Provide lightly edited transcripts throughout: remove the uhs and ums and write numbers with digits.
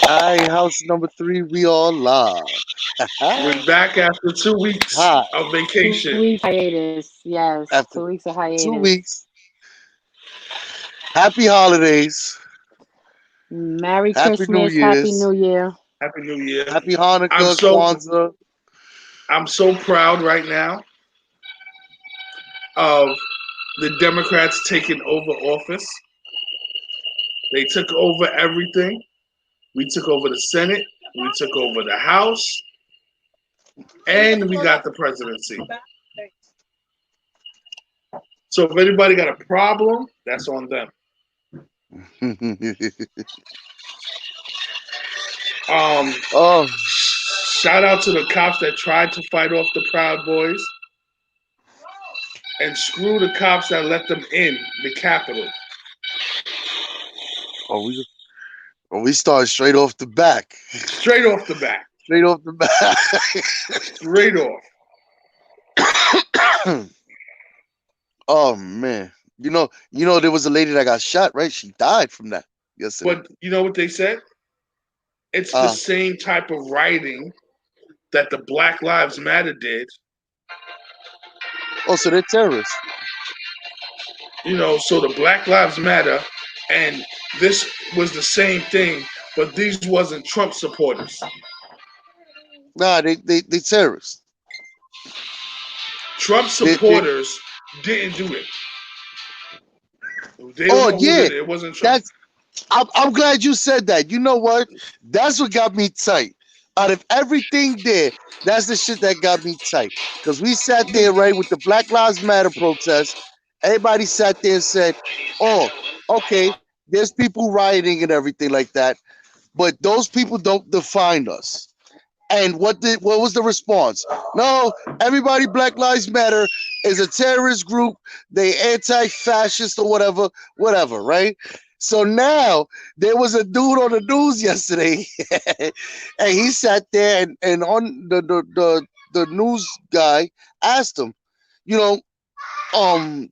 Hi, house number three. We all live. We're back after 2 weeks Hi. of 2 weeks vacation. hiatus. Yes, After 2 weeks of 2 weeks, hiatus. happy holidays. Merry Happy New Christmas, Happy Year's. New Year. Happy New Year. Happy I'm Hanukkah, so Kwanzaa. I'm so proud right now of the Democrats taking over office. They took over everything. We took over the Senate. We took over the House, and we got the presidency. So if anybody got a problem, that's on them. Um, Oh, Shout out to the cops that tried to fight off the Proud Boys, and screw the cops that let them in the Capitol. oh, we started straight off the back. Straight off the bat. Straight off the back. Straight off. Oh man. There was a lady that got shot, right? She died from that yesterday. But you know what they said? It's the Uh same type of writing that the Black Lives Matter did. so they're terrorists. So the Black Lives Matter, and this was the same thing, but these wasn't Trump supporters. Nah, they terrorists. Trump They supporters didn't do it. They don't oh know who yeah. did it. It wasn't Trump. That's I'm glad you said that. You know what? That's what got me tight. Out of everything there, that's the shit that got me tight. Because we sat there, right, with the Black Lives Matter protest. Everybody sat there and said, oh, okay, there's people rioting and everything like that. But those people don't define us. And what was the response? No, everybody Black Lives Matter is a terrorist group. They anti-fascist or whatever, right? So now there was a dude on the news yesterday, and he sat there and on the news guy asked him, you know, um,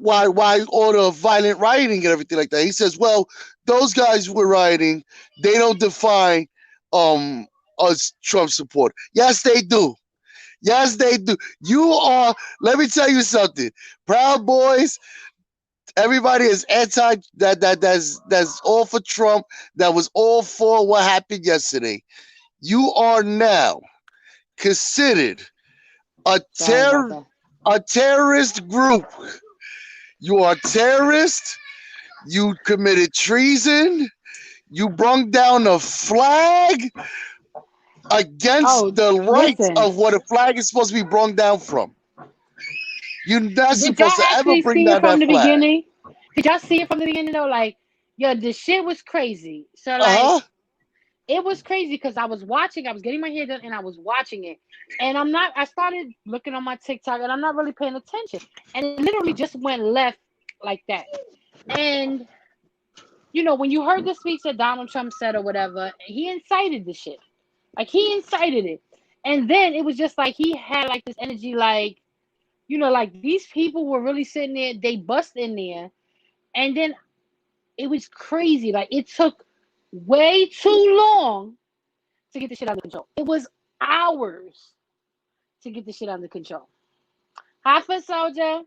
why all the violent rioting and everything like that. He says, well, those guys were rioting. They don't define um us Trump support. Yes, they do. Yes, they do. You are. Let me tell you something. Proud Boys. Everybody is anti that's all for Trump. That was all for what happened yesterday. You are now considered a Sorry about terror that. a terrorist group. You are terrorist. You committed treason. You brung down a flag against Oh, the rights listen. of what a flag is supposed to be brung down from. You're not Did y'all supposed to ever actually bring see it down from that the flag. beginning? Did y'all see it from the beginning though? Like, yo, the shit was crazy. So like, Uh huh. it was crazy because I was watching. I was getting my hair done, and I was watching it. And I'm not. I started looking on my TikTok, and I'm not really paying attention. And it literally just went left like that. And when you heard the speech that Donald Trump said or whatever, he incited the shit. Like he incited it. And then it was just like he had like this energy, like like these people were really sitting there. They bust in there, and then it was crazy. Like it took way too long to get the shit under control. It was hours to get the shit under control. Half a soldier,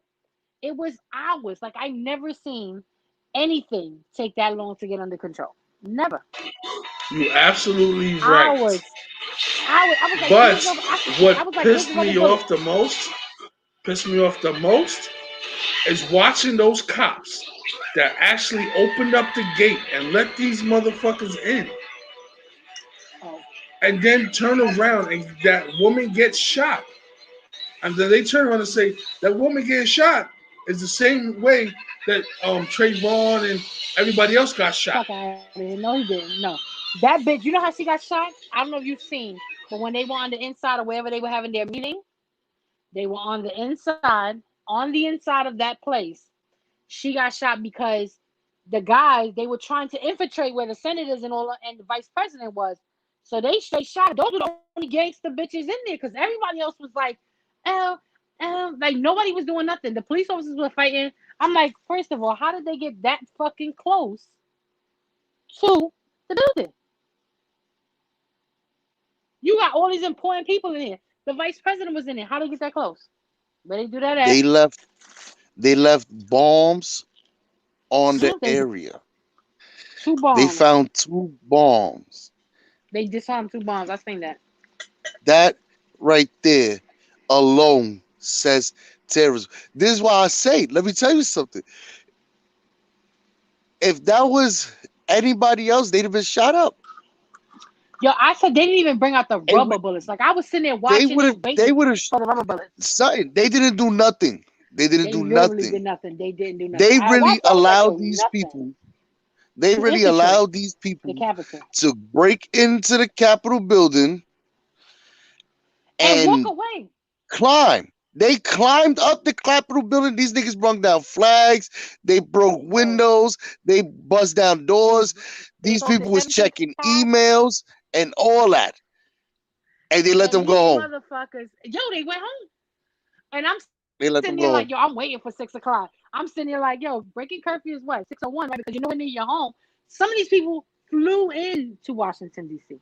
it was hours. Like I never seen anything take that long to get under control. Never. You absolutely right. Hours. Hours. I was like, this But is over. I what was like, where's pissed the rubber me bullets? off the most, pissed me off the most, is watching those cops that actually opened up the gate and let these motherfuckers in, Oh, and then turn around and that woman gets shot. And then they turn around and say that woman getting shot is the same way that Trayvon and everybody else got shot. fuck out of here. No, he didn't. No. That bitch, you know how she got shot? I don't know if you've seen, but when they were on the inside or wherever they were having their meeting, they were on the inside of that place. She got shot because the guys, they were trying to infiltrate where the senators and the vice president was. So they straight shot. Those were the only gangster bitches in there because everybody else was like, oh, like nobody was doing nothing. The police officers were fighting. I'm like, first of all, how did they get that fucking close to all these important people in here. The vice president was in there. How they get that close? Where they do that at? They left bombs on the They area. 2 bombs. They found 2 bombs. They disarmed 2 bombs. I seen that. That right there alone says terrorism. This is why I say, let me tell you something. If that was anybody else, they'd have been shot up. Yo, I said they didn't even bring out the It rubber would- bullets. Like I was sitting there They watching would it, have. waiting They would have for the rubber bullets. something. They didn't do nothing. They didn't They do literally did nothing. nothing. They didn't do nothing. They I really watched. I was like, yo, allowed these nothing. people. They To really infiltrate allowed these the people Capitol to break into the Capitol building and walk and away. climb. They climbed up the Capitol building. These niggas brung down flags. They broke windows. They buzzed down doors. They These broke the people was 17th checking tab. emails and all that. And they let And them go these home. motherfuckers, yo, they went home. And I'm They let sitting them there go like, home. yo, I'm waiting for 6 o'clock. I'm sitting there like, yo, breaking curfew is what? 6:01, right? Because you know when you're home. Some of these people flew in to Washington, D.C.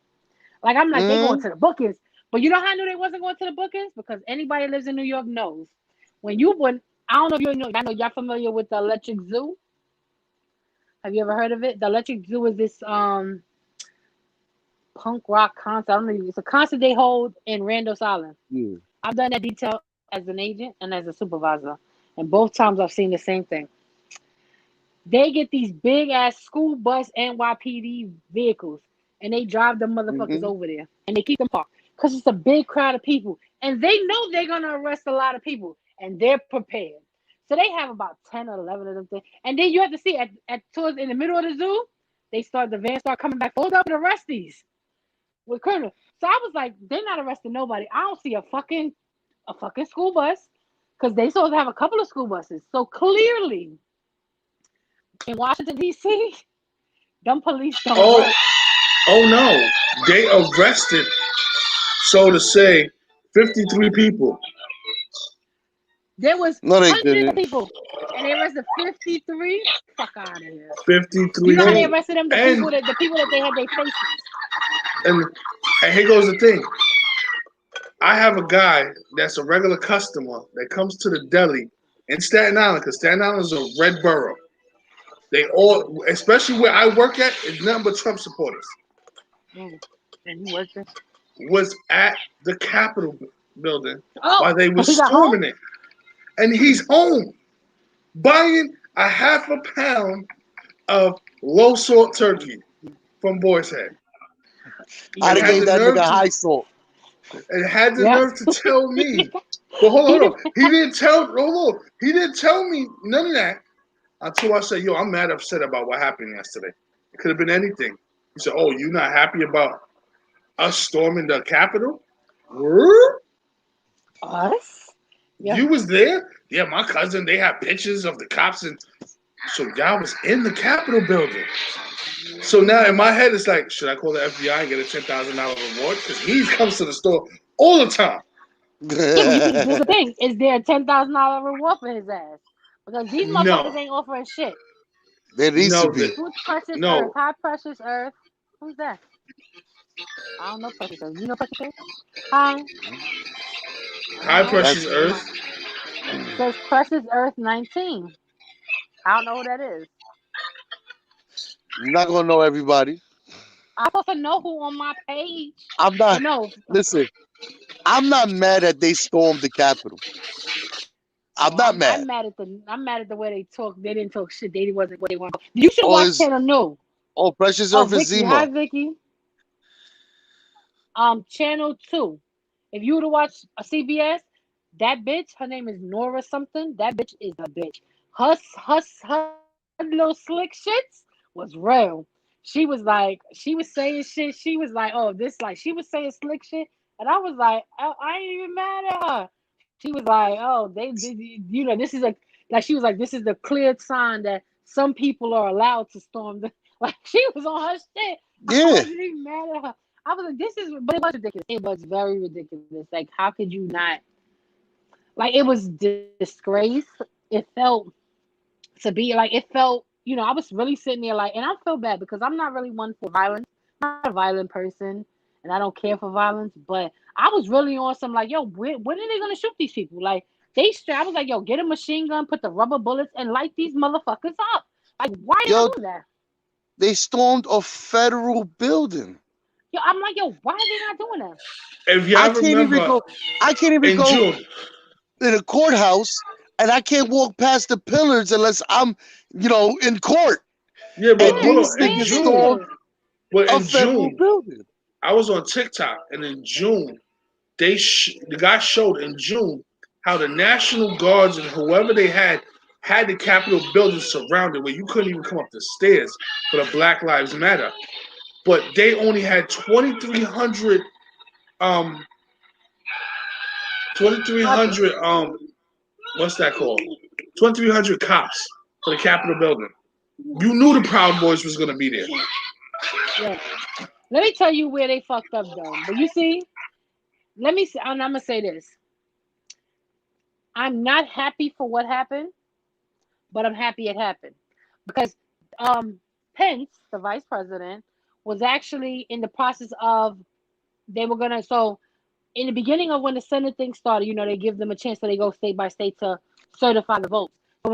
Like, I'm like, they going Mm, to the bookings. But you know how I knew they wasn't going to the bookings? Because anybody who lives in New York knows. When I don't know if you know, I know y'all familiar with the Electric Zoo. Have you ever heard of it? The Electric Zoo is this punk rock concert. I don't know. It's a concert they hold in Randall's Island. yeah. I've done that detail as an agent and as a supervisor. And both times I've seen the same thing. They get these big ass school bus NYPD vehicles and they drive them motherfuckers Mhm. over there and they keep them parked because it's a big crowd of people and they know they're gonna arrest a lot of people and they're prepared. So they have about 10 or 11 of them things. And then you have to see at towards in the middle of the zoo, the van start coming back, hold up and arrest these with criminals. So I was like, they're not arresting nobody. I don't see a fucking school bus because they supposed to have a couple of school buses. So clearly in Washington D.C., them police don't Oh, work. oh no. They arrested, so to say, 53 people. There was No, they hundreds of didn't. people, and they arrested 53. Fuck out of here. 53 You know how they people. arrested them? The And people that they had their faces. and and here goes the thing. I have a guy that's a regular customer that comes to the deli in Staten Island, because Staten Island is a red borough. They all, especially where I work at, is nothing but Trump supporters. And you worked there? Was at the Capitol building Oh, while they was he got home? storming it, and he's home buying a half a pound of low salt turkey from Boy's Head. I'd And have had gave the that nerve nigga to, high salt. and had the Yeah. nerve to tell me. But hold on. He didn't tell me none of that until I said, yo, I'm mad upset about what happened yesterday. It could have been anything. He said, oh, you not happy about us storming the Capitol? Word? Us? Yeah. You was there? Yeah, my cousin, they have pictures of the cops, and so y'all was in the Capitol building. So now in my head, it's like, should I call the FBI and get a $10,000 reward? Because he comes to the store all the time. Yeah, but you see, here's the thing. Is there a $10,000 reward for his ass? Because these No. motherfuckers ain't offering shit. There needs No, to be. Who's Precious No. Earth? Hi, Precious Earth. Who's that? I don't know Precious Earth. You know Precious Earth? Hi. High No. Precious That's Earth. It says Precious Earth 19. I don't know who that is. you're not gonna know everybody. I'm supposed to know who on my page. I'm But not. no. Listen, I'm not mad that they stormed the Capitol. I'm not mad. I'm mad at the way they talk. They didn't talk shit. They wasn't what they wanted. You should Oh, watch is Channel No. oh Precious Oh, Earth is Vicky. Hi, Zima. Vicky. Channel 2. If you were to watch a CBS, that bitch, her name is Nora something. That bitch is a bitch. Her little slick shits was real. She was saying shit. She was like, oh, this, like, she was saying slick shit. And I was like, I ain't even mad at her. She was like, oh, this is she was like, this is the clear sign that some people are allowed to storm the, like, she was on her shit. I Yeah. wasn't even mad at her. I was like, but it was ridiculous. It was very ridiculous. Like, how could you not? Like, it was disgrace. It felt I was really sitting there like, and I feel bad because I'm not really one for violence. I'm not a violent person, and I don't care for violence. But I was really on some like, yo, when are they gonna shoot these people? Like I was like, yo, get a machine gun, put the rubber bullets, and light these motherfuckers up. Like, why are you Yo, not doing that? they stormed a federal building. Yo, I'm like, yo, why are they not doing that? If y'all remember, I can't even in go June, in a courthouse, and I can't walk past the pillars unless I'm, in court. yeah, but And hold these on, in niggas June, stormed but a in federal June, building. I was on TikTok, and in June, the guy showed in June how the National Guards and whoever they had the Capitol building surrounded, where you couldn't even come up the stairs for the Black Lives Matter. But they only had 2,300 what's that called? 2,300 cops for the Capitol building. You knew the Proud Boys was gonna be there. Yeah. Let me tell you where they fucked up though. But you see, I'm gonna say this. I'm not happy for what happened, but I'm happy it happened because Pence, the vice president, was actually in the process of so in the beginning of when the Senate thing started, they give them a chance so they go state by state to certify the votes. So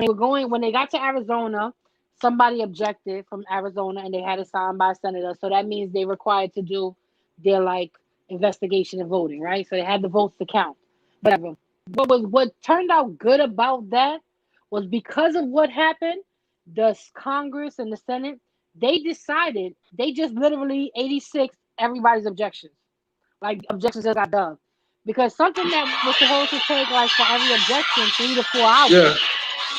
when they got to Arizona, somebody objected from Arizona and they had it signed by a senator. So that means they're required to do their investigation and voting, right? So they had the votes to count. Whatever. What turned out good about that was because of what happened, the Congress and the Senate, they decided they just literally 86 everybody's objections. Like objections just got done. Because something that was supposed to take for every objection 3 to 4 hours. Yeah.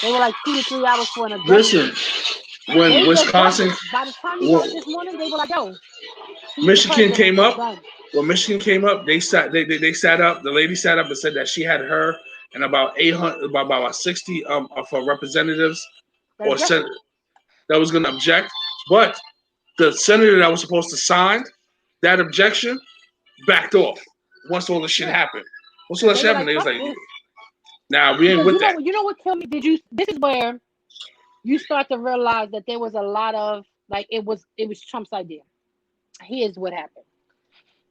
They were 2 to 3 hours for an objection. Listen, when Wisconsin, by the time you got this morning, they were like, yo, Michigan came up. When Michigan came up, they sat up. The lady sat up and said that she had her and about 60 of her representatives or senators that was going to object. But the senator that was supposed to sign that objection backed off once all this shit happened. Once all that shit happened, they was like, "Nah, we ain't with that." You know what killed me? This is where you start to realize that there was a lot of it was Trump's idea. Here's what happened.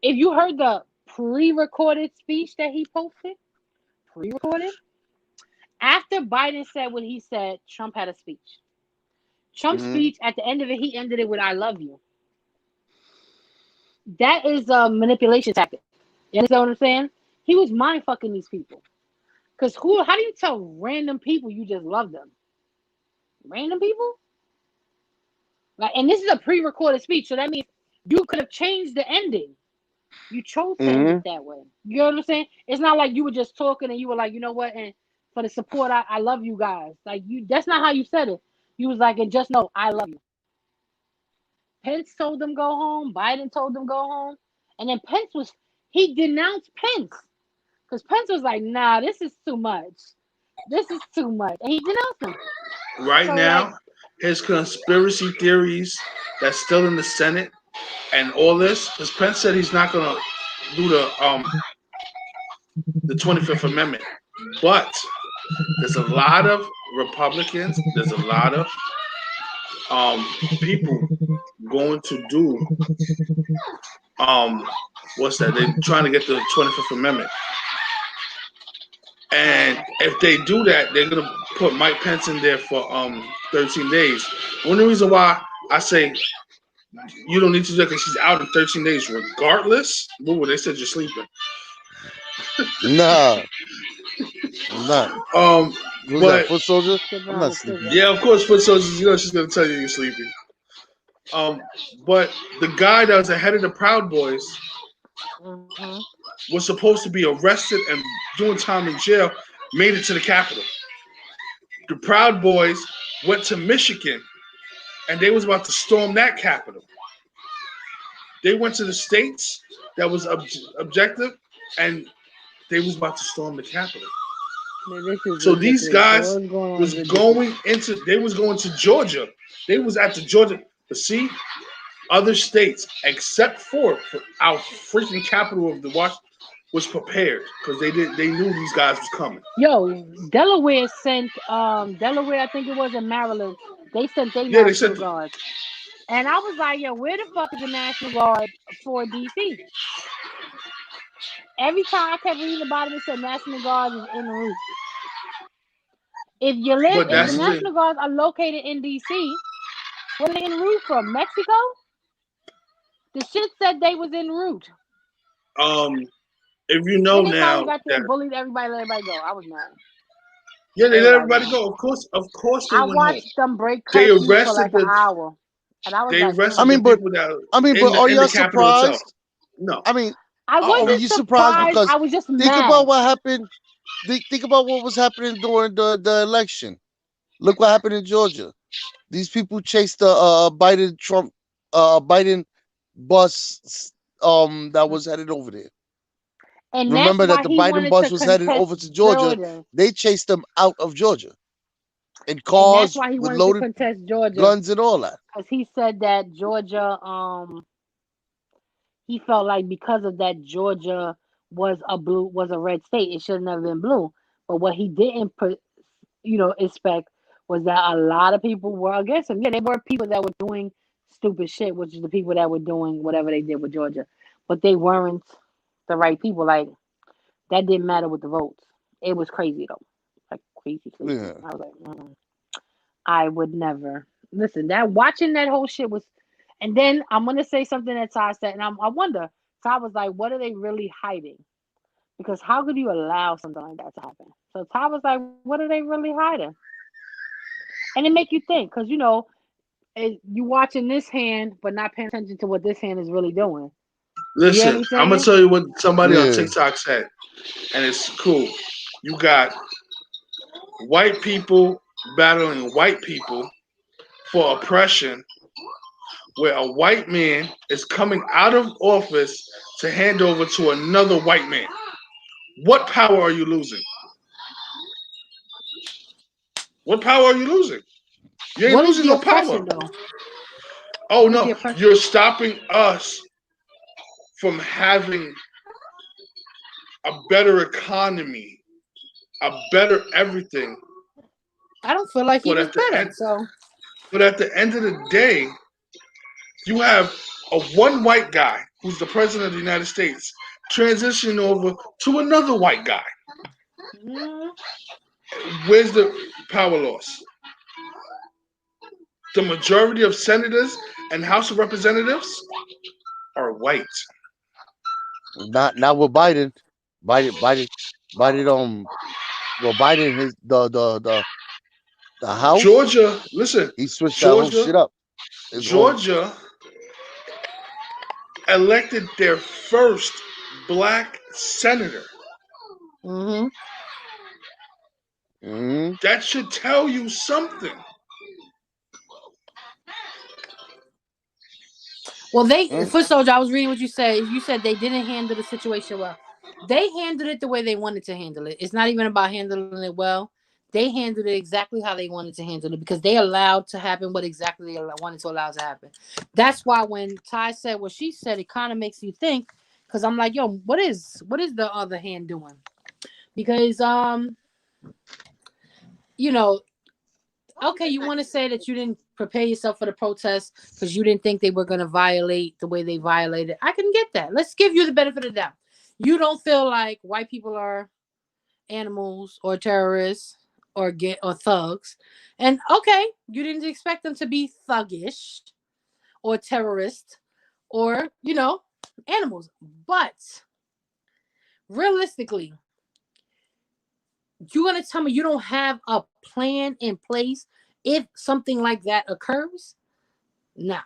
If you heard the pre-recorded speech that he posted, after Biden said what he said, Trump had a speech. Trump's speech, at the end of it, he ended it with "I love you." That is a manipulation tactic. You understand what I'm saying? He was mind fucking these people. Because how do you tell random people you just love them? Random people? And this is a pre-recorded speech, so that means you could have changed the ending. You chose to end it that way. You know what I'm saying? It's not like you were just talking and you were like, you know what, and for the support, I love you guys. That's not how you said it. You was like, and just know, I love you. Pence told them go home. Biden told them go home. And then he denounced Pence. Because Pence was like, nah, this is too much. This is too much. And he denounced him. Right now, his conspiracy theories that's still in the Senate and all this, because Pence said he's not going to do the 25th Amendment. But there's a lot of Republicans, there's a lot of people going to do what's that? They're trying to get the 25th Amendment. And if they do that, they're gonna put Mike Pence in there for 13 days. One of the reasons why I say you don't need to do that because she's out in 13 days regardless. Boo, they said you're sleeping. Nah. But Foot Soldier? I'm not sleeping. Yeah, of course, Foot Soldiers, she's gonna tell you you're sleeping. But the guy that was the head of the Proud Boys was supposed to be arrested and doing time in jail, made it to the Capitol. The Proud Boys went to Michigan, and they was about to storm that Capitol. They went to the states that was objective, and they was about to storm the Capitol. Man, so these guys was going to Georgia. They was at the Georgia. But see, other states, except for our freaking capital of the Washington, was prepared because they knew these guys was coming. Yo, Delaware sent I think it was in Maryland. They sent their National Guard. And I was like, yo, where the fuck is the National Guard for DC? Every time I kept reading about it, it said National Guard is en route. If you live, But if the that's the thing. National Guards are located in DC, where are they en route from? Mexico? The shit said they was en route. If you know Then they now finally got there that and bullied everybody, let everybody go. I was mad. yeah, they let everybody Everybody go. Of course, they I went home. watched them break They curfew for arrested like an the hour. And I was they like, arrested mean, the but people that but are in y'all the Capitol itself. surprised? No, I mean, I are wasn't you surprised? surprised. Because I was just think mad. about what happened. Think about what was happening during the election. Look what happened in Georgia. These people chased the Biden bus that was headed over there. And Remember that's that why the he Biden wanted bus to was headed contest over to Georgia. Georgia. They chased them out of Georgia in And that's cars why he with wanted to loaded contest Georgia. guns and all that. Because he said that Georgia, he felt like because of that Georgia was a red state, it should have never been blue. But what he didn't expect was that a lot of people were against him. Yeah, they were people that were doing stupid shit, which is the people that were doing whatever they did with Georgia. But they weren't the right people. Like, that didn't matter with the votes. It was crazy though. Like crazy. Yeah. I was like, I would never. Listen, that watching that whole shit was, and then I'm gonna say something that Ty said, and I wonder. Ty was like, "What are they really hiding?" Because how could you allow something like that to happen? So Ty was like, "What are they really hiding?" And it make you think, because you watching this hand, but not paying attention to what this hand is really doing. You hear listen, me I'm gonna saying? tell you what somebody on Yeah. TikTok said, and it's cool. You got white people battling white people for oppression, where a white man is coming out of office to hand over to another white man. What power are you losing? What power are you losing? You ain't What is losing the no power. oppression though? Oh What is the no, oppression? you're stopping us from having a better economy, a better everything. I don't feel like he But was at the better. end, So but at the end of the day, you have a one white guy who's the president of the United States transitioning over to another white guy. Where's the power loss? The majority of senators and House of Representatives are white. Not with Biden. Biden. Well, Biden his the House. Georgia, listen, He switched that whole shit up. Georgia elected their first black senator. Mm-hmm. That should tell you something. Well, Foot Soldier, I was reading what you said. You said they didn't handle the situation well. They handled it the way they wanted to handle it. It's not even about handling it well. They handled it exactly how they wanted to handle it because they allowed to happen what exactly they wanted to allow to happen. That's why when Ty said what she said, it kind of makes you think. Because I'm like, yo, what is the other hand doing? Because okay, you want to say that you didn't prepare yourself for the protest because you didn't think they were going to violate the way they violated. I can get that. Let's give you the benefit of the doubt. You don't feel like white people are animals or terrorists or thugs. And okay, you didn't expect them to be thuggish or terrorists or, animals. But realistically, you're going to tell me you don't have a plan in place if something like that occurs? Nah,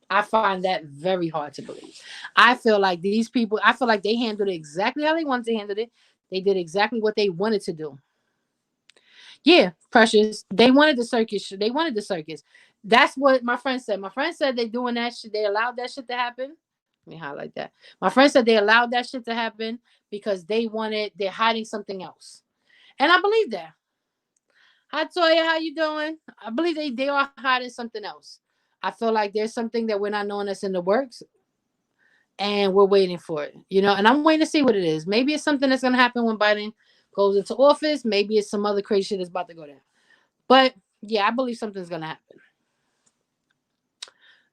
I find that very hard to believe. I feel like they handled it exactly how they wanted to handle it. They did exactly what they wanted to do. Yeah, Precious. They wanted the circus. That's what my friend said. My friend said they doing that shit. They allowed that shit to happen. Let me highlight that. My friend said they allowed that shit to happen because they're hiding something else. And I believe that. Hi, Toya, how you doing? I believe they are hiding something else. I feel like there's something that we're not knowing that's in the works, and we're waiting for it. And I'm waiting to see what it is. Maybe it's something that's going to happen when Biden goes into office. Maybe it's some other crazy shit that's about to go down. But, yeah, I believe something's going to happen.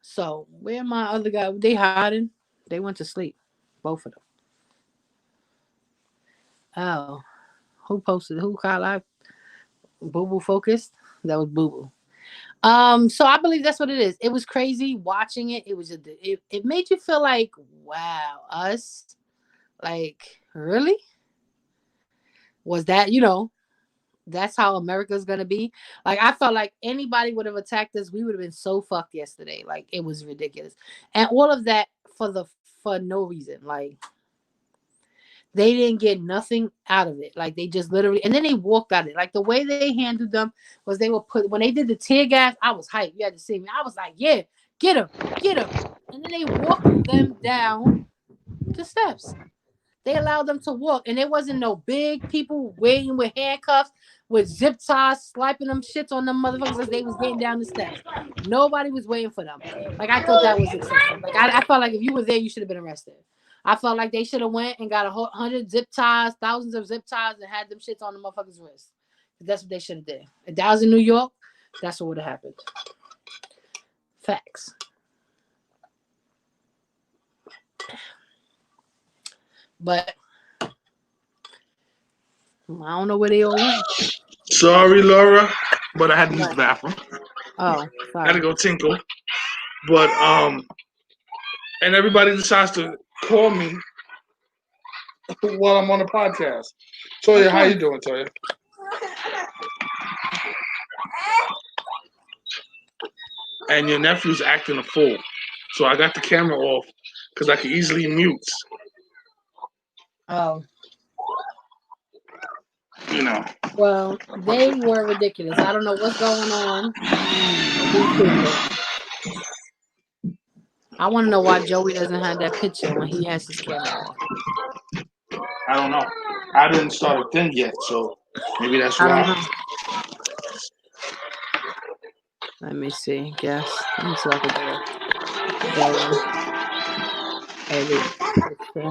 So where my other guy? They hiding. They went to sleep, both of them. Oh, who posted? Who caught live? Boo Boo focused. That was Boo Boo. So I believe that's what it is. It was crazy watching it. It was it made you feel like, wow, us, like really? Was that, that's how America's gonna be? Like I felt like anybody would have attacked us, we would have been so fucked yesterday. Like it was ridiculous. And all of that for no reason. Like they didn't get nothing out of it. Like they just literally, and then they walked out of it. Like the way they handled them was they were when they did the tear gas, I was hyped. You had to see me. I was like, yeah, get him. And then they walked them down the steps. They allowed them to walk, and there wasn't no big people waiting with handcuffs, with zip ties, slapping them shits on them motherfuckers as they was getting down the steps. Nobody was waiting for them. Like I thought that was excessive. Like I felt like if you were there, you should have been arrested. I felt like they should have went and got 100 zip ties, thousands of zip ties, and had them shits on the motherfuckers' wrists. That's what they should have did. If that was in New York, that's what would have happened. Facts. But I don't know where they all went. Sorry, Laura, but I had to use the bathroom. Oh, sorry. I had to go tinkle. But and everybody decides to call me while I'm on the podcast. Toya, how you doing, Toya? And your nephew's acting a fool. So I got the camera off because I could easily mute. Oh. Well, they were ridiculous. I don't know what's going on. I want to know why Joey doesn't have that picture when he has his camera off. I don't know. I didn't start a thing yet, so maybe that's why. I don't know. Let me see. Guess. Let me see if I can do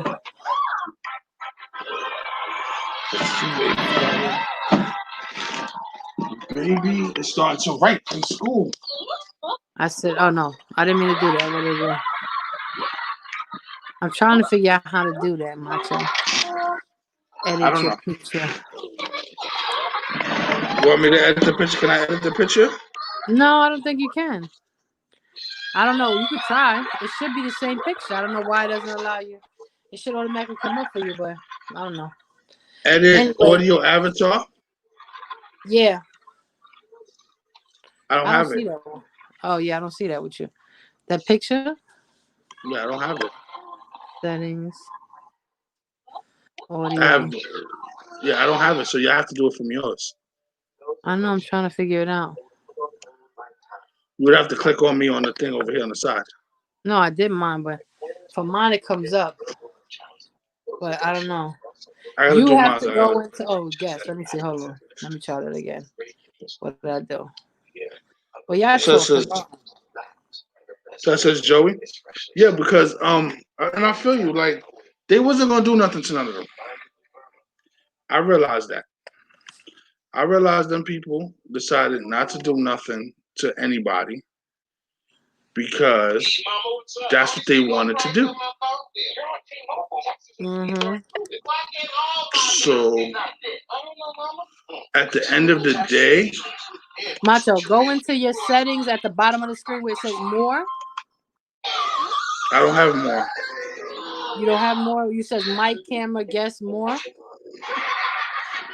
it. Baby is starting to write in school. I said, oh no, I didn't mean to do that. What is it? I'm trying to figure out how to do that, Macho. Edit your picture. You want me to edit the picture? Can I edit the picture? No, I don't think you can. I don't know. You could try. It should be the same picture. I don't know why it doesn't allow you. It should automatically come up for you, but I don't know. Edit audio avatar? Yeah. I don't have see it. That one. Oh, yeah, I don't see that with you. That picture? Yeah, I don't have it. Settings. Audio. I don't have it, so you have to do it from yours. I know, I'm trying to figure it out. You would have to click on me on the thing over here on the side. No, I did mine, but for mine it comes up. But I don't know. You have to go into guess. Let me see. Hold on. Let me try that again. What did I do? Well, yeah, so that says Joey. Yeah, because and I feel you. Like they wasn't gonna do nothing to none of them. I realized that. I realized them people decided not to do nothing to anybody because that's what they wanted to do. Mm-hmm. So at the end of the day, Macho, go into your settings at the bottom of the screen where it says more. I don't have more. You don't have more? You says mic, camera, guest, more?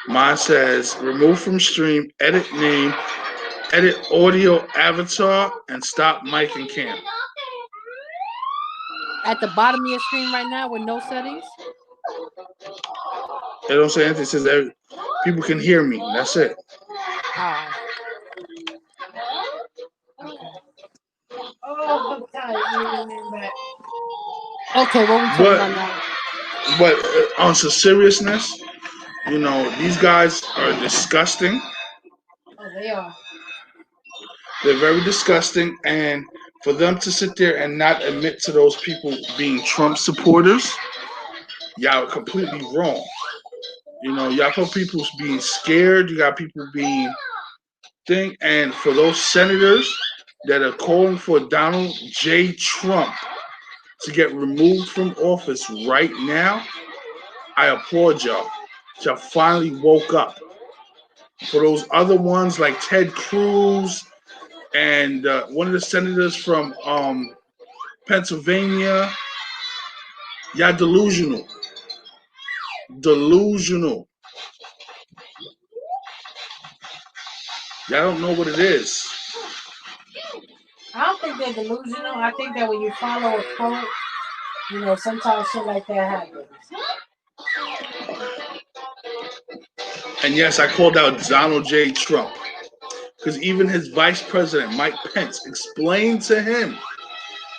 Mine says remove from stream, edit name, edit audio avatar, and stop mic and cam. At the bottom of your screen right now with no settings? It don't say anything. It says people can hear me. That's it. Oh. Oh, I'm tired. Okay, what we talking about now? But on some seriousness, these guys are disgusting. Oh, they are. They're very disgusting, and for them to sit there and not admit to those people being Trump supporters, y'all are completely wrong. Y'all got people being scared. You got people being and for those senators that are calling for Donald J. Trump to get removed from office right now, I applaud y'all. Y'all finally woke up. For those other ones like Ted Cruz and one of the senators from Pennsylvania, y'all delusional. Delusional. Y'all don't know what it is. I don't think they're delusional. I think that when you follow a quote, sometimes shit like that happens. And yes, I called out Donald J. Trump because even his vice president, Mike Pence, explained to him,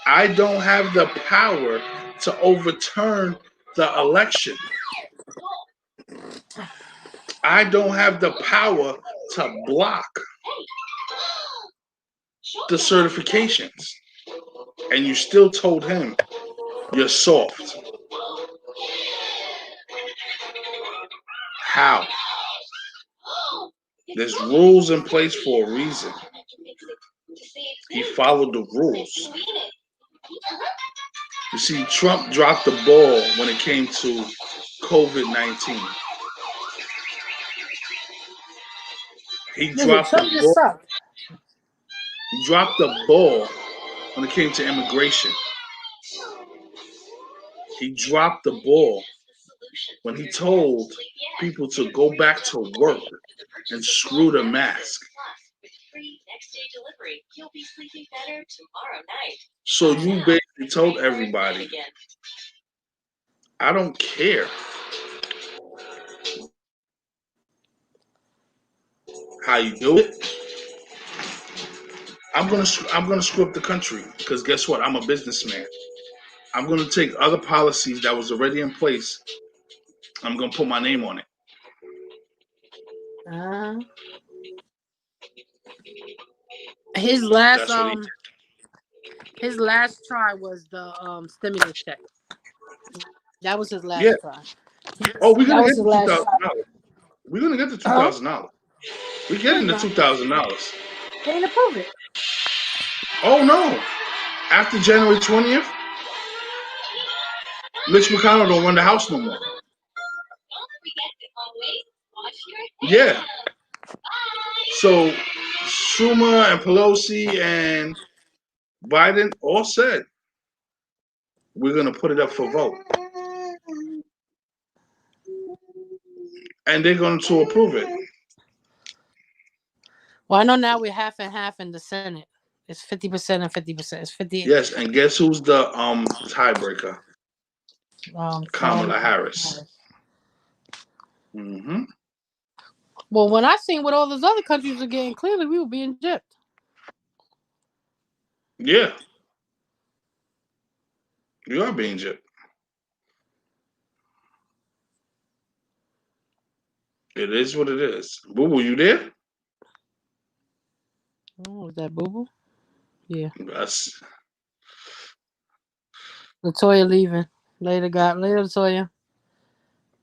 I don't have the power to overturn the election. I don't have the power to block the certifications. And you still told him you're soft. How? There's rules in place for a reason. He followed the rules. You see, Trump dropped the ball when it came to COVID-19. He dropped the ball. He dropped the ball when it came to immigration. He dropped the ball when he told people to go back to work and screw the mask. So you basically told everybody, I don't care how you do it. I'm gonna screw up the country because guess what? I'm a businessman. I'm gonna take other policies that was already in place. I'm gonna put my name on it. His last try was the stimulus check. That was his last try. Oh, we're gonna get the $2,000. We're gonna get the $2,000. We're getting the $2,000. They didn't approve it. Oh no! After January 20th, Mitch McConnell don't run the House no more. Yeah. So Schumer and Pelosi and Biden all said we're gonna put it up for vote, and they're going to approve it. Well, I know now we're half and half in the Senate. It's 50% and 50%. It's 50. Yes, and guess who's the tiebreaker? Kamala Harris. Mm-hmm. Well, when I seen what all those other countries were getting, clearly we were being gypped. Yeah. You are being gypped. It is what it is. Boo Boo, you there? Oh, was that Boo Boo? Yeah. That's Latoya leaving. Later, Latoya.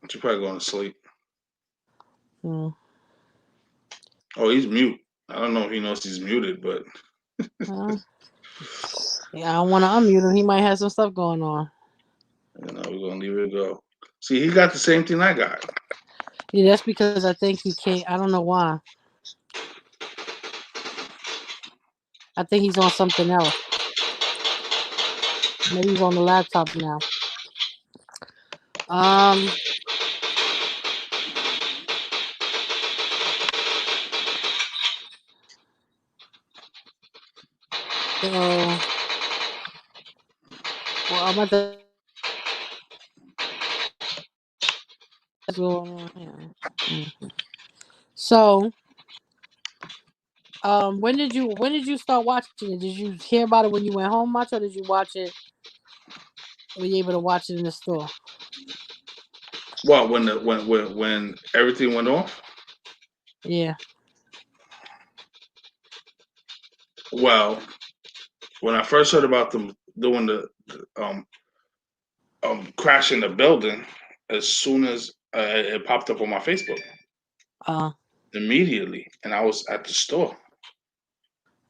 She's probably going to sleep. Mm. Oh, he's mute. I don't know if he knows he's muted, but yeah, I don't want to unmute him. He might have some stuff going on. We're gonna leave it go. See, he got the same thing I got. Yeah, that's because I think he can't. I don't know why. I think he's on something else. Maybe he's on the laptop now. So, well, I'm at the. So, when did you start watching it? Did you hear about it when you went home much, or did you watch it? Were you able to watch it in the store? Well, when everything went off. Yeah. Well, when I first heard about them doing the crashing the building, as soon as it popped up on my Facebook, immediately, and I was at the store.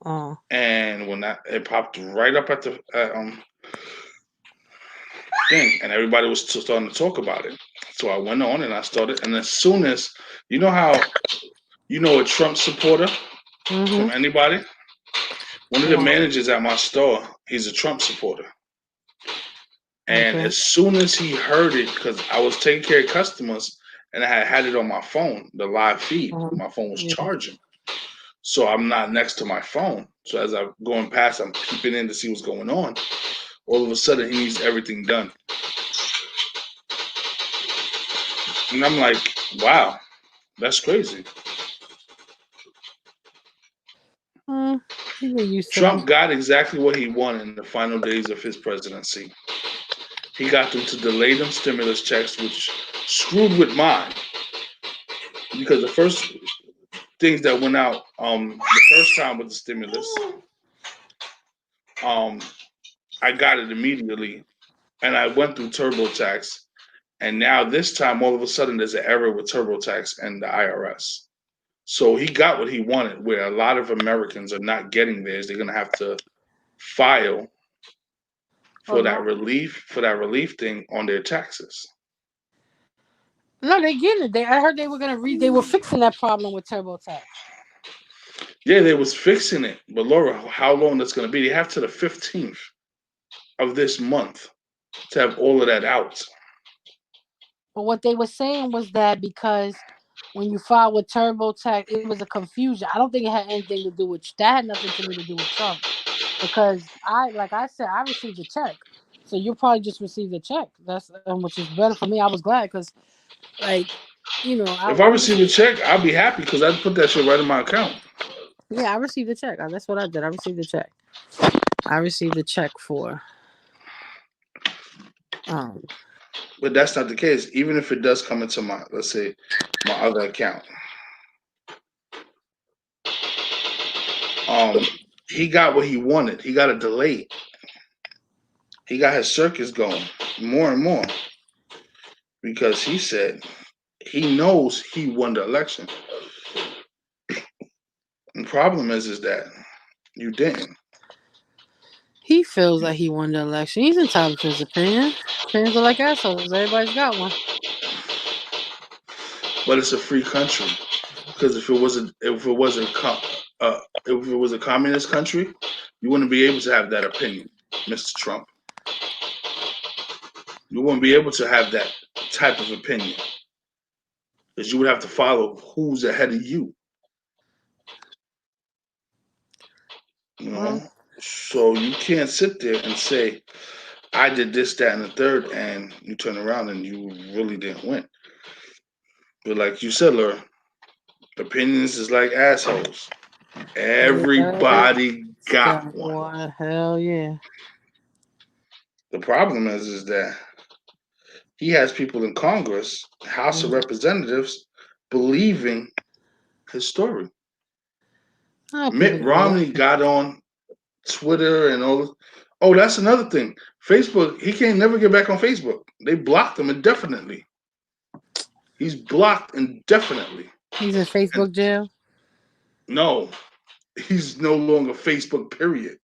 And when it popped right up at the thing, and everybody was starting to talk about it. So I went on and I started, and as soon as how a Trump supporter from anybody, one of the managers at my store, he's a Trump supporter. And as soon as he heard it, because I was taking care of customers and I had it on my phone, the live feed, my phone was charging. So I'm not next to my phone. So as I'm going past, I'm peeping in to see what's going on. All of a sudden, he needs everything done. And I'm like, wow, that's crazy. Trump got exactly what he wanted in the final days of his presidency. He got them to delay them stimulus checks, which screwed with mine. Because the first things that went out the first time with the stimulus, I got it immediately. And I went through TurboTax. And now this time, all of a sudden, there's an error with TurboTax and the IRS. So he got what he wanted, where a lot of Americans are not getting theirs. They're going to have to file for that relief thing on their taxes. No, they getting it. I heard they were they were fixing that problem with TurboTax. Yeah, they was fixing it. But Laura, how long that's going to be? They have to the 15th of this month to have all of that out. But what they were saying was that because when you filed with TurboTax, it was a confusion. I don't think it had anything to do with that. Had nothing to do with Trump, because like I said, I received a check, so you probably just received a check. That's which is better for me. I was glad because, like, if I receive a check, I'll be happy because I'd put that shit right in my account. Yeah, I received a check. That's what I did. I received a check. I received a check for. But that's not the case. Even if it does come into my, let's say, my other account. He got what he wanted. He got a delay. He got his circus going more and more because he said he knows he won the election. The problem is that you didn't. He feels like he won the election. He's entitled to his opinion. Opinions are like assholes. Everybody's got one. But it's a free country. Because if it was a communist country, you wouldn't be able to have that opinion, Mr. Trump. You wouldn't be able to have that type of opinion. Because you would have to follow who's ahead of you. You know? So you can't sit there and say, I did this, that, and the third, and you turn around and you really didn't win. But like you said, Laura, opinions is like assholes. Everybody got one. Hell yeah. The problem is that he has people in Congress, House of Representatives, believing his story. Mitt Romney got on Twitter and all. Oh, that's another thing. Facebook, he can't never get back on Facebook. They blocked him indefinitely. He's blocked indefinitely. He's in Facebook jail? No, he's no longer Facebook, period.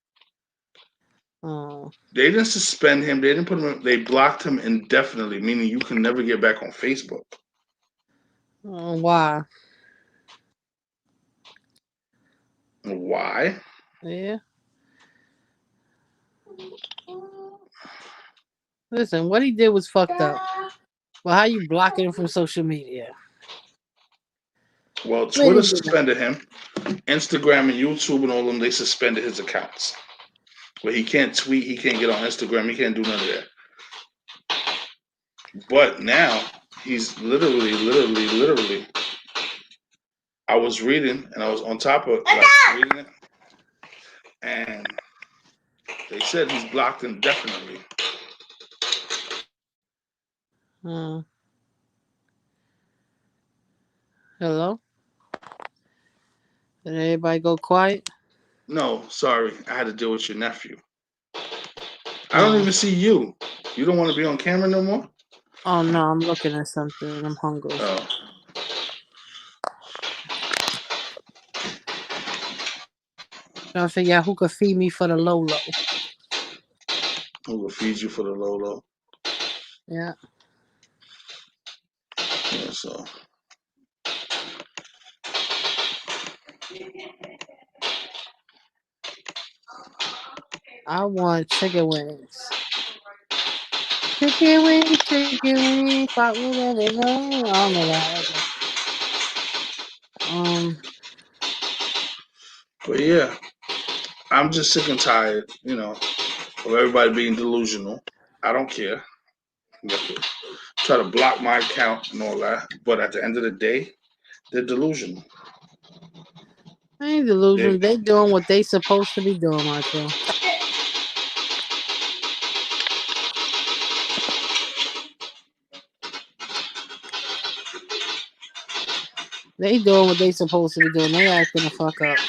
Oh. They didn't suspend him. They didn't put him. They blocked him indefinitely, meaning you can never get back on Facebook. Why? Why? Yeah. Listen, what he did was fucked up. Well, how you blocking him from social media? Well, Twitter suspended him. Instagram and YouTube and all of them, they suspended his accounts. Where he can't tweet, he can't get on Instagram, he can't do none of that. But now, he's literally. I was reading, and I was on top of reading it, and they said he's blocked indefinitely. Hello? Did everybody go quiet? No, sorry. I had to deal with your nephew. I don't even see you. You don't want to be on camera no more? Oh, no. I'm looking at something. I'm hungry. Oh. Trying to figure out who could feed me for the low. Who will feed you for the low? Yeah. Yeah, so. I want chicken wings. Chicken wings, fuck with it. I don't know that. But yeah, I'm just sick and tired, of everybody being delusional. I don't care. Try to block my account and all that, but at the end of the day, they're delusional. I ain't delusional. They doing what they supposed to be doing, Macho. They doing what they supposed to be doing. They acting the fuck up.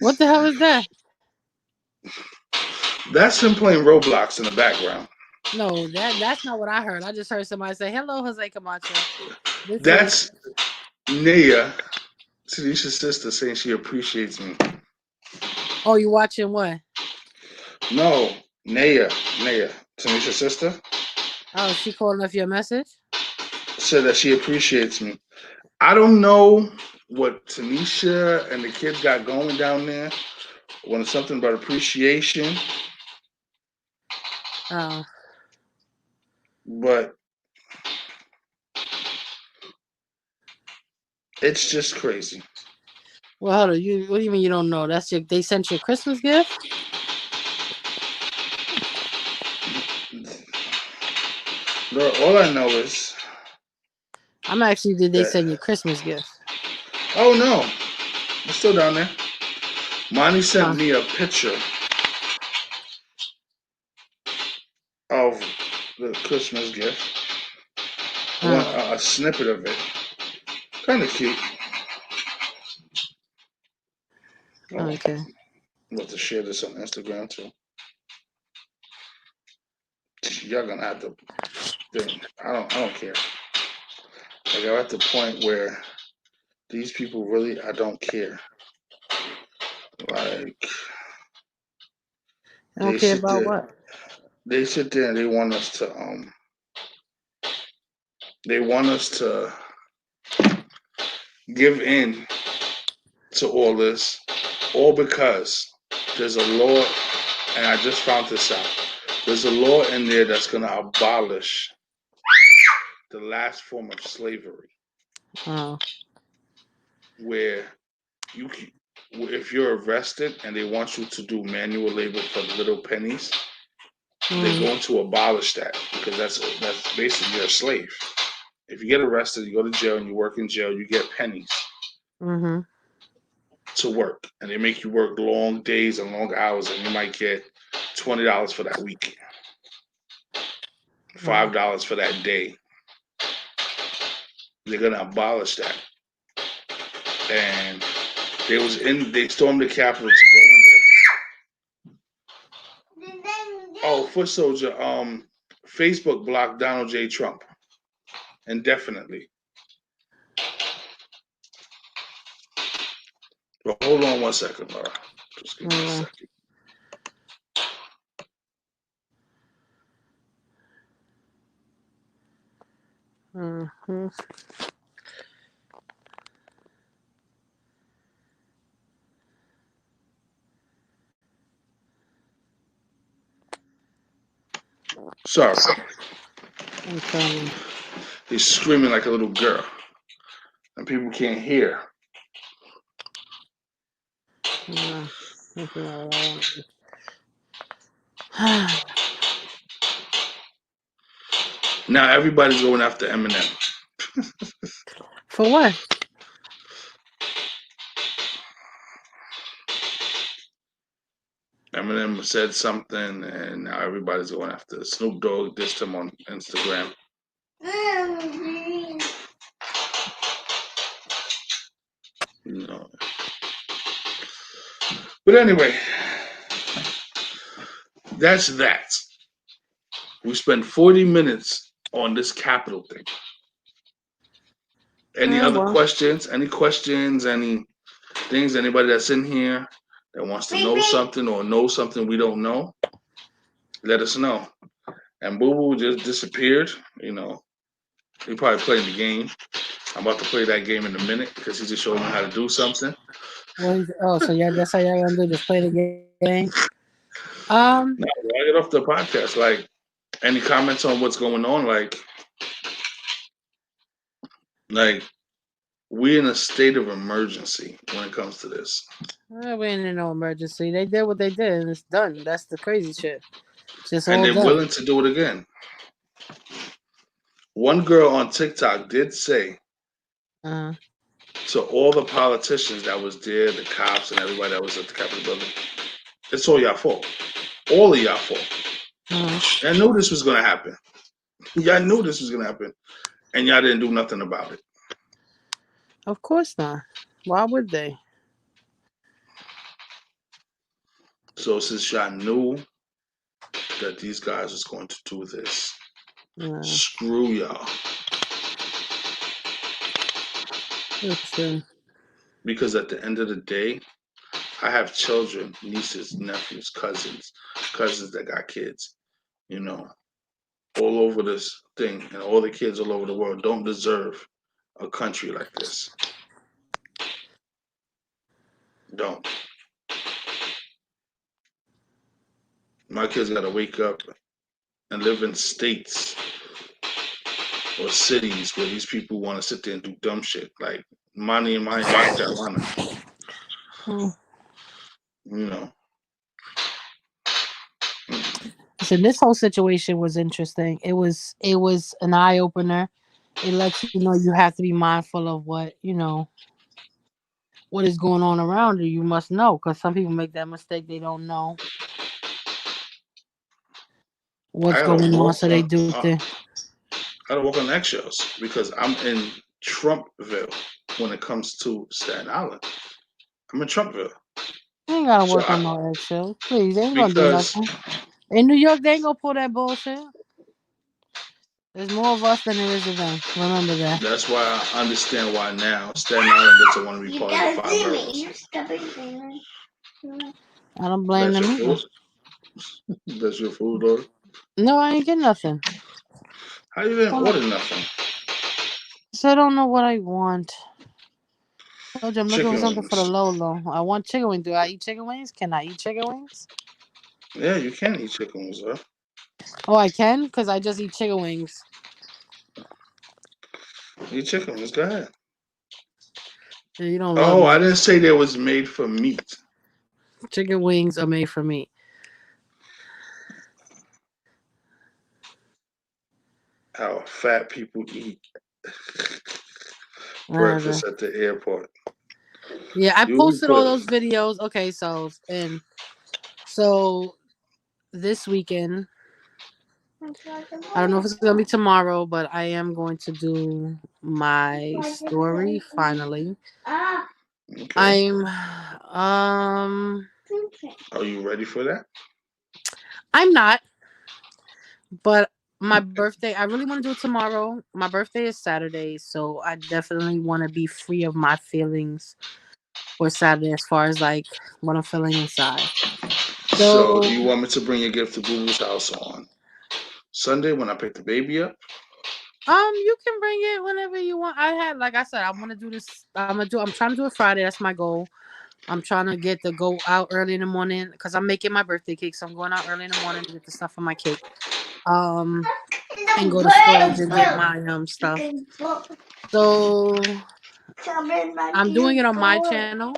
What the hell is that? That's him playing Roblox in the background. No, that's not what I heard. I just heard somebody say, "Hello, Jose Camacho." That's Naya, Tanisha's sister, saying she appreciates me. Oh, you watching what? No, Naya, Tanisha's sister. Oh, she calling off your message? Said that she appreciates me. I don't know what Tanisha and the kids got going down there. When it's something about appreciation. Oh. But it's just crazy. Well, hold on. What do you mean you don't know? They sent you a Christmas gift? All I know is did they send you a Christmas gift? Oh no. It's still down there. Monty sent me a picture of the Christmas gift. A snippet of it. Kind of cute. Okay. I'm about to share this on Instagram too. Y'all gonna have to think. I don't care. Like I'm at the point where these people really, I don't care. Like I don't care about what? They sit there and they want us to give in to all this, all because there's a law, and I just found this out. There's a law in there that's going to abolish the last form of slavery. Oh. Where if you're arrested and they want you to do manual labor for little pennies, they're going to abolish that because that's basically you're a slave. If you get arrested, you go to jail and you work in jail, you get pennies to work, and they make you work long days and long hours, and you might get $20 for that week, $5 for that day. They're gonna abolish that, and they stormed the Capitol to go in there. Oh, Foot Soldier, Facebook blocked Donald J. Trump indefinitely. But hold on 1 second, Laura. Just give me a second. Sorry. Okay. He's screaming like a little girl, and people can't hear. Yeah. Now everybody's going after Eminem. For what? Eminem said something, and now everybody's going after Snoop Dogg. Dissed him on Instagram. No. But anyway, that's that. We spent 40 minutes on this capital thing. Any Yeah, other well. questions? Any questions? Any things? Anybody that's in here that wants to know something or know something we don't know? Let us know. And Boo Boo just disappeared. You know, he probably played the game. I'm about to play that game in a minute because he just showed me how to do something. So yeah, that's how y'all gonna do? Just play the game. Now, when I get off the podcast, like, any comments on what's going on? Like we in a state of emergency when it comes to this. We ain't in no emergency. They did what they did, and it's done. That's the crazy shit. It's just And all they're done. willing to do it again. One girl on TikTok did say to all the politicians that was there, the cops and everybody that was at the Capitol building, it's all y'all fault. All of y'all fault. I knew this was gonna happen. Y'all knew this was gonna happen, and y'all didn't do nothing about it. Of course not. Why would they? So since y'all knew that these guys was going to do this, screw y'all. Because at the end of the day, I have children, nieces, nephews, cousins that got kids, you know, all over this thing, and all the kids all over the world don't deserve a country like this. Don't. My kids got to wake up and live in states or cities where these people want to sit there and do dumb shit like money in North Carolina. You know. So this whole situation was interesting. It was an eye opener. It lets you know you have to be mindful of what what is going on around you. You must know, because some people make that mistake. They don't know what's going on, so they do things. I don't walk on eggshells because I'm in Trumpville when it comes to Staten Island. I'm in Trumpville. They ain't gotta work on no eggshells. Please, they ain't gonna do nothing. In New York, they ain't gonna pull that bullshit. There's more of us than there is of them. Remember that. That's why I understand why now Staten Island doesn't want to be part of the 5 boroughs. I don't blame them either. That's your food, or? No, I ain't get nothing. How you didn't order nothing? So I don't know what I want. I told you I'm looking for something wings. for the Lolo. I want chicken wings. Do I eat chicken wings? Can I eat chicken wings? Yeah, you can eat chicken wings, huh? Oh, I can? Because I just eat chicken wings. Eat chicken wings, go ahead. Yeah, you don't love I didn't say they was made for meat. Chicken wings are made for meat. How fat people eat breakfast at the airport. Yeah, I posted all those videos. Okay, so this weekend, I don't know if it's gonna be tomorrow, but I am going to do my story finally. Okay. Are you ready for that? I'm not. But my birthday, I really want to do it tomorrow. My birthday is Saturday, so I definitely want to be free of my feelings for Saturday as far as like what I'm feeling inside. So do you want me to bring your gift to Boo Boo's house on Sunday when I pick the baby up? You can bring it whenever you want. Like I said, I want to do this. I'm trying to do it Friday. That's my goal. I'm trying to go out early in the morning because I'm making my birthday cake. So I'm going out early in the morning to get the stuff for my cake. And go to storage and get my stuff. So I'm doing it on my channel.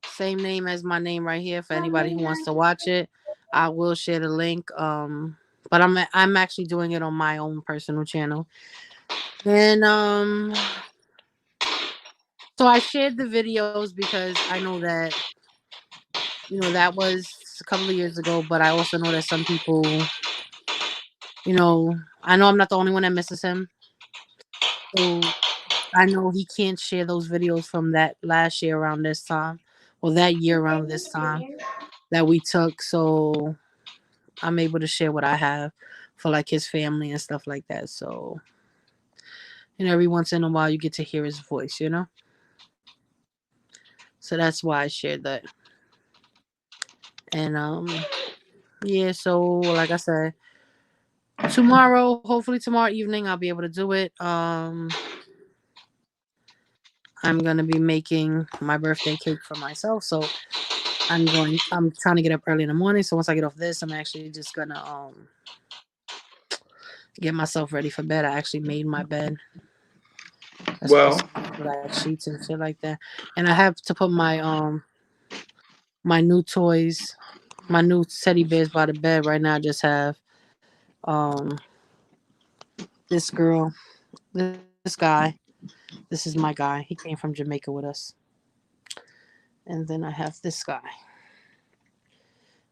Same name as my name right here for anybody who wants to watch it. I will share the link. But I'm actually doing it on my own personal channel. And so I shared the videos because I know that that was a couple of years ago, but I also know that some people, I know I'm not the only one that misses him. So I know he can't share those videos from that last year around this time. that year around this time that we took. So I'm able to share what I have for like his family and stuff like that. So, and every once in a while you get to hear his voice, you know? So that's why I shared that. And yeah, so like I said, tomorrow, hopefully tomorrow evening I'll be able to do it. I'm gonna be making my birthday cake for myself. So I'm trying to get up early in the morning. So once I get off this, I'm actually just gonna get myself ready for bed. I actually made my bed. That's Well, like sheets and shit like that. And I have to put my new toys, my new teddy bears by the bed. Right now I just have um this girl, this guy. This is my guy. He came from Jamaica with us. And then I have this guy.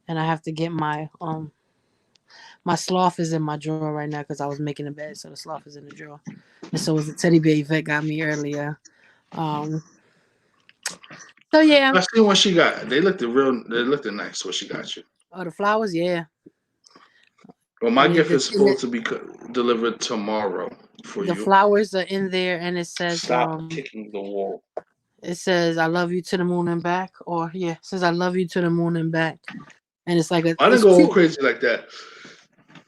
And I have to get my sloth is in my drawer right now because I was making a bed, so the sloth is in the drawer. And so was the teddy bear Yvette got me earlier. Um, so yeah. I see what she got. They looked nice. What she got you. Oh, the flowers, yeah. Well, my Yeah, gift is supposed to be delivered tomorrow for the you. flowers are in there, and it says Stop kicking the wall. It says "I love you to the moon and back," or yeah, it says "I love you to the moon and back," and it's like I didn't go all crazy like that.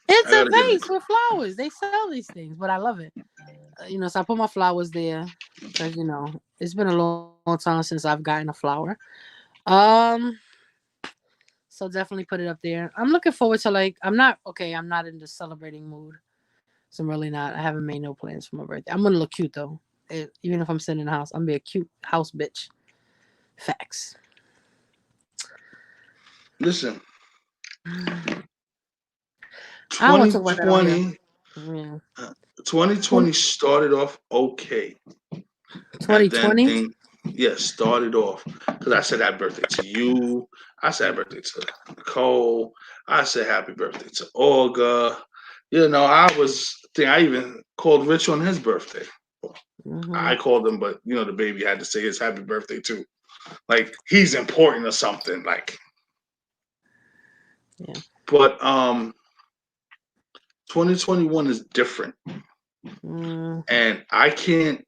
It's a vase with flowers. They sell these things, but I love it. You know, so I put my flowers there because you know it's been a long time since I've gotten a flower. So definitely put it up there. I'm looking forward to I'm not in the celebrating mood. So I'm really not. I haven't made no plans for my birthday. I'm gonna look cute though. Even if I'm sitting in the house, I'm gonna be a cute house bitch. Facts. Listen. 2020 yeah. 2020 started off okay. 2020? Started off. Because I said happy birthday to you. I said happy birthday to Nicole. I said happy birthday to Olga. You know, I even called Rich on his birthday. Mm-hmm. I called him, but you know, the baby had to say his happy birthday too. Like he's important or something. Like, yeah. But 2021 is different, and I can't.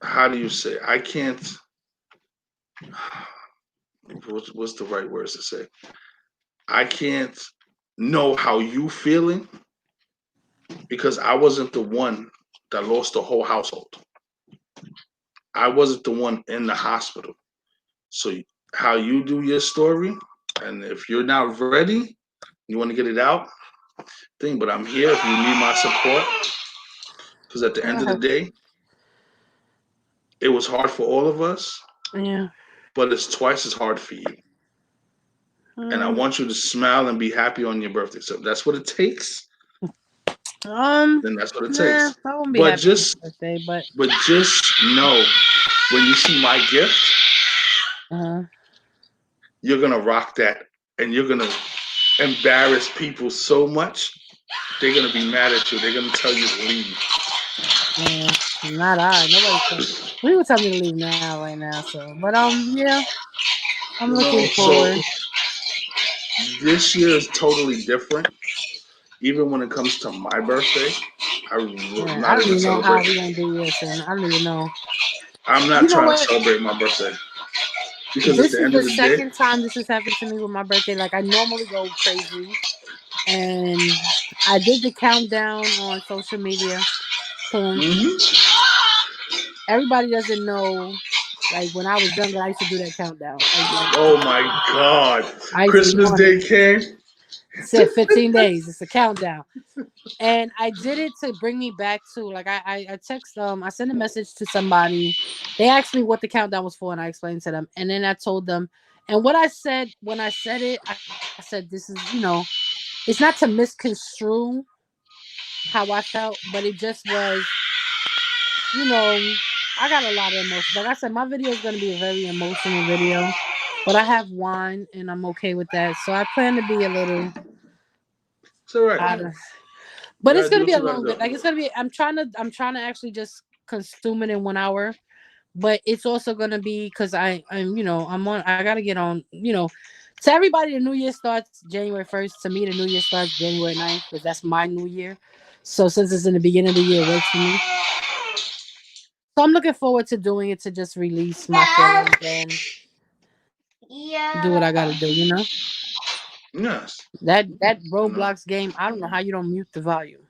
How do you say? I can't. What's the right words to say? I can't know how you feeling because I wasn't the one that lost the whole household. I wasn't the one in the hospital. So how you do your story, and if you're not ready, you want to get it out, but I'm here if you need my support. Because at the end of the day, it was hard for all of us. Yeah. But it's twice as hard for you. And I want you to smile and be happy on your birthday. So if that's what it takes, then that's what it takes. I won't be happy on my birthday, but just know when you see my gift, you're gonna rock that, and you're gonna embarrass people so much. They're gonna be mad at you. They're gonna tell you to leave. Not I. Nobody. We would tell me to leave now, right now. So, but yeah, I'm looking forward. So this year is totally different. Even when it comes to my birthday, I don't even know how we're gonna do this, and I don't even know. I'm not trying to celebrate my birthday. Because this is the second time this has happened to me with my birthday. Like I normally go crazy, and I did the countdown on social media. Everybody doesn't know. Like when I was younger, I used to do that countdown. Oh my God! Christmas Day came. It said 15 days. It's a countdown, and I did it to bring me back to I text I sent a message to somebody. They asked me what the countdown was for, and I explained to them. And then I told them, and what I said when I said it, I said this is it's not to misconstrue how I felt, but it just was, I got a lot of emotions. Like I said, my video is going to be a very emotional video, but I have wine and I'm okay with that. So I plan to be a little. It's all right. But it's going to be a long bit. Like it's going to be. I'm trying to actually just consume it in 1 hour. but it's also gonna be because I gotta get on. To everybody, the new year starts January 1st. To me, the new year starts January 9th because that's my new year. So since it's in the beginning of the year, it works for me. So I'm looking forward to doing it to just release my feelings and do what I gotta do. Yes. That You know, Roblox game, I don't know how you don't mute the volume.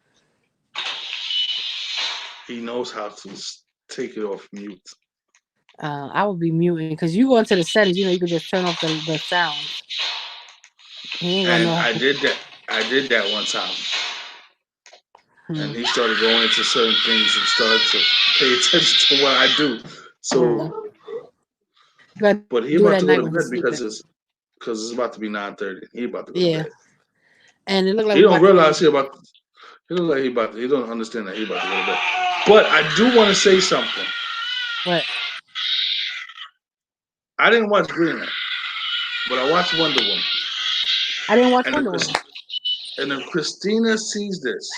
he knows how to take it off mute. I would be muting because you go into the settings. You could just turn off the sounds. He ain't gonna And know. I did that. I did that one time, and Hmm. he started going into certain things and started to pay attention to what I do. So, but he do it about at to go night to when bed he's sleeping. because it's about to be 9:30. He about to go to Yeah, bed. and it looked like He we don't about to realize end. he about. He look like he about. He don't understand that he about to go to bed. But I do want to say something. What? I didn't watch Greenland, but I watched Wonder Woman. I didn't watch And Wonder Woman. if Christina sees this,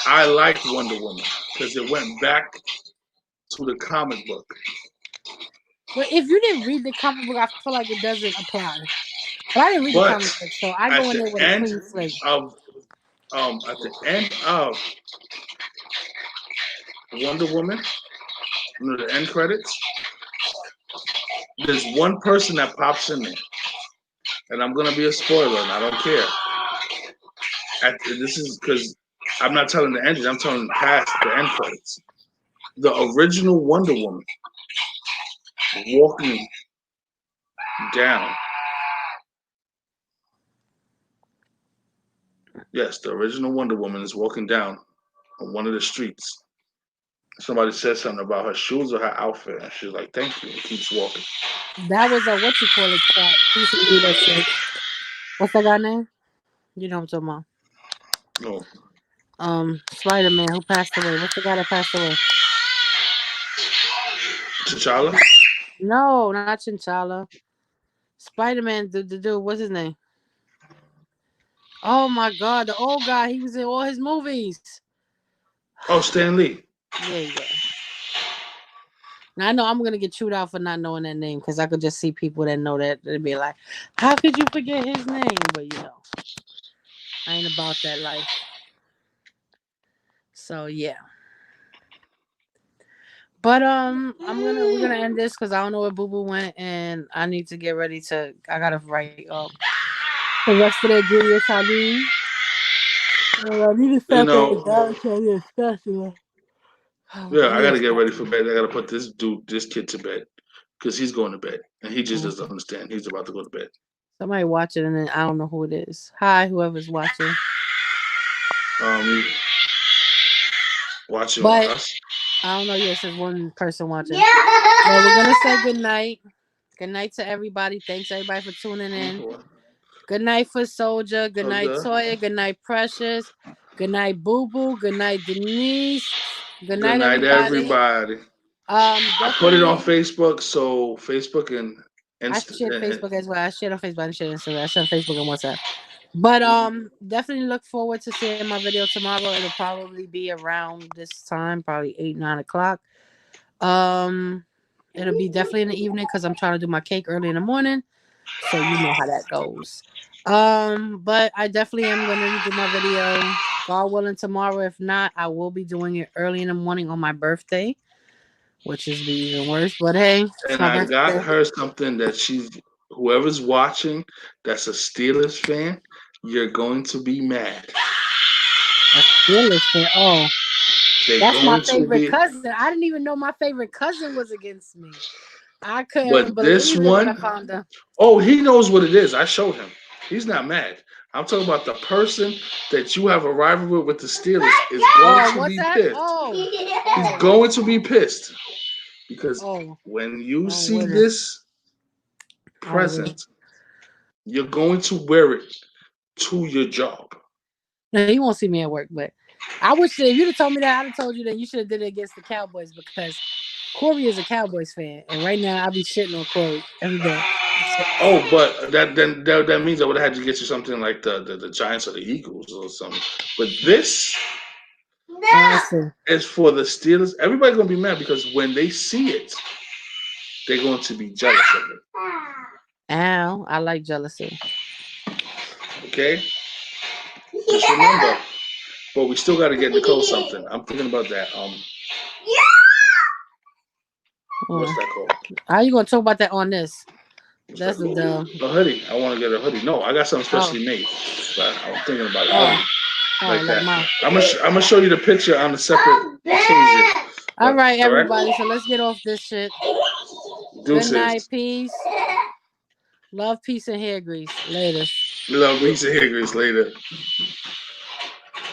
I liked Wonder Woman because it went back to the comic book. But if you didn't read the comic book, I feel like it doesn't apply. But I didn't read the But comic book, so I at go in the there with a end clean slate. of Wonder Woman, the end credits, there's one person that pops in there, and I'm gonna be a spoiler, and I don't care. This is because I'm not telling the ending; I'm telling past the end credits. The original Wonder Woman walking down. Yes, the original Wonder Woman is walking down on one of the streets. Somebody said something about her shoes or her outfit, and she's like, "Thank you," and keeps walking. That was a what you call it cat. He used to do that shit. What's that guy name? You know what I'm talking about. No, Spider-Man who passed away. What's the guy that passed away? T'Challa. No, not Chinchalla. Spider-Man, the dude, what's his name? Oh my god, the old guy, he was in all his movies. Oh, Stan Lee. There you go. Now I know I'm gonna get chewed out for not knowing that name because I could just see people that know that they'd be like, how could you forget his name? But I ain't about that life. So yeah. But we're gonna end this because I don't know where Boo Boo went and I need to get ready to I gotta write the rest of the ingredients I need. I need to start that dietary discussion. Yeah, I I need to gotta get start. ready for bed. I gotta put this kid to bed because he's going to bed and he just doesn't understand. He's about to go to bed. Somebody watching and then I don't know who it is. Hi, whoever's watching. Watching But us. I don't know. Yes, there's one person watching. But we're gonna say good night. Good night to everybody. Thanks everybody for tuning in. Good night for Soldier. Good night, Toya. Good night, Precious. Good night, Boo Boo. Good night, Denise. Good Good night, night, everybody. everybody. I put it on Definitely. Facebook, so Facebook and I shared Facebook as well. I shared on Facebook and shared Instagram. I shared on Facebook and WhatsApp. But definitely look forward to seeing my video tomorrow. It'll probably be around this time, probably 8-9 o'clock. It'll be definitely in the evening because I'm trying to do my cake early in the morning. So you know how that goes. But I definitely am gonna do my video. God willing tomorrow. If not, I will be doing it early in the morning on my birthday, which is be even worse. But hey, it's and my I got birthday. her something that whoever's watching that's a Steelers fan, you're going to be mad. A Steelers fan. Oh, They're that's my going to favorite be. cousin. I didn't even know my favorite cousin was against me. I couldn't But this believe it when I one, found her. oh, he knows what it is. I showed him. He's not mad. I'm talking about the person that you have a rivalry with the Steelers is going to What's be that? pissed. He's Oh, going to be pissed because oh, when you oh, see with her. this Oh, with her. present, you're going to wear it to your job. No, you won't see me at work, but I wish that if you'd have told me that, I'd have told you that you should have did it against the Cowboys because Corey is a Cowboys fan, and right now I be shitting on Corey every day. Oh, but that means I would have had to get you something like the Giants or the Eagles or something. But this I see. is for the Steelers. Everybody's gonna be mad because when they see it, they're going to be jealous of it. Ow, I like jealousy. Okay? Just remember. But we still gotta get Nicole something. I'm thinking about that. What's that called? How you gonna talk about that on this? That's the dumb. A hoodie. I want to get a hoodie. No, I got something specially made. But I'm thinking about a hoodie. Like that. I'm gonna show you the picture on a separate occasion. All right, everybody. So let's get off this shit. Deuces. Good night, peace. Love, peace, and hair grease. Later. Love, peace, and hair grease. Later.